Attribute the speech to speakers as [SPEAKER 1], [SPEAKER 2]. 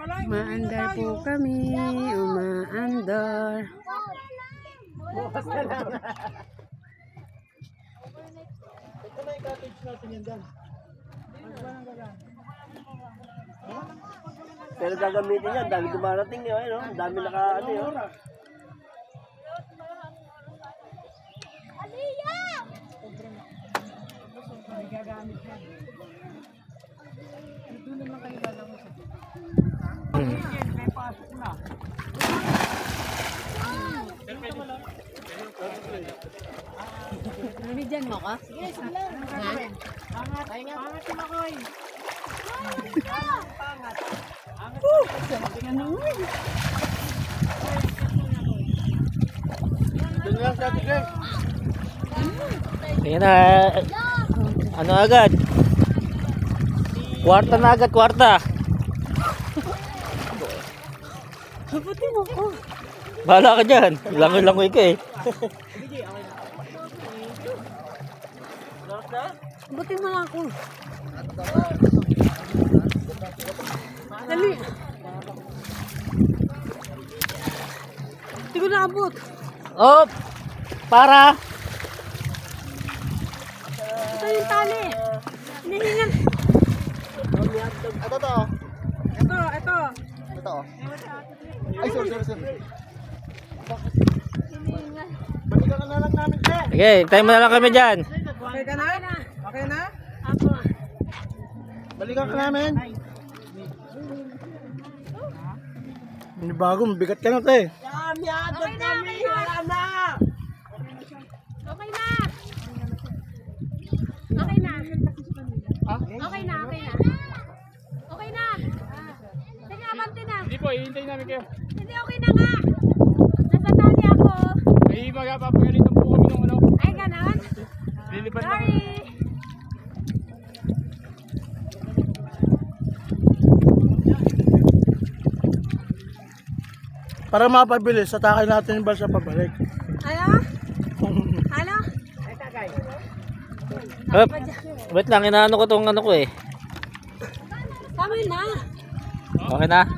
[SPEAKER 1] Umaandar po kami. Umaandar.
[SPEAKER 2] Bukas na lang. Ito na yung cottage natin yan dyan. Pero gagamitin yan, dami dumarating yun, no? Dami naka ano yun.
[SPEAKER 1] Nabidyan mo ka?
[SPEAKER 3] Yes, lang. Angat. Angat si Makoy. Angat.
[SPEAKER 2] Doon lang sa atin,
[SPEAKER 4] Ayan na. Ano agad? Kwarta na agad, kwarta.
[SPEAKER 1] Kaputin mo ko.
[SPEAKER 4] Bahala ka dyan. Langoy-langoy ka eh.
[SPEAKER 1] Kaputin mo lang ako. Dali. Hindi ko naabot.
[SPEAKER 4] Op! Para!
[SPEAKER 1] Ito yung tali. Hinihingan.
[SPEAKER 2] Ito to.
[SPEAKER 1] Ito.
[SPEAKER 2] Ito. Ay, sorry.
[SPEAKER 1] Hinihingan.
[SPEAKER 2] Balikan na lang namin, te.
[SPEAKER 4] Sige, tayo mo na lang kami dyan.
[SPEAKER 1] Okay ka na? Okay na?
[SPEAKER 2] Balikan ka namin. Hindi bago, mabigat ka na, te.
[SPEAKER 1] Okay na, wala na. Okay na. Okay na. Okay na. Okay na. Sige, abante na.
[SPEAKER 5] Hindi po, hihintayin namin kayo.
[SPEAKER 1] Hindi, okay na nga. Nasa tali ako.
[SPEAKER 5] Ay, magpapagalitan po kami ng ano.
[SPEAKER 1] Ay, ganon.
[SPEAKER 5] Lilipad lang.
[SPEAKER 1] Sorry.
[SPEAKER 2] Para mapabilis, satakay natin yung balsa pabalik.
[SPEAKER 1] Ano? Ano?
[SPEAKER 4] Op! Wait lang, inaano ko tong ano ko eh.
[SPEAKER 1] Tama na.
[SPEAKER 4] Okay na?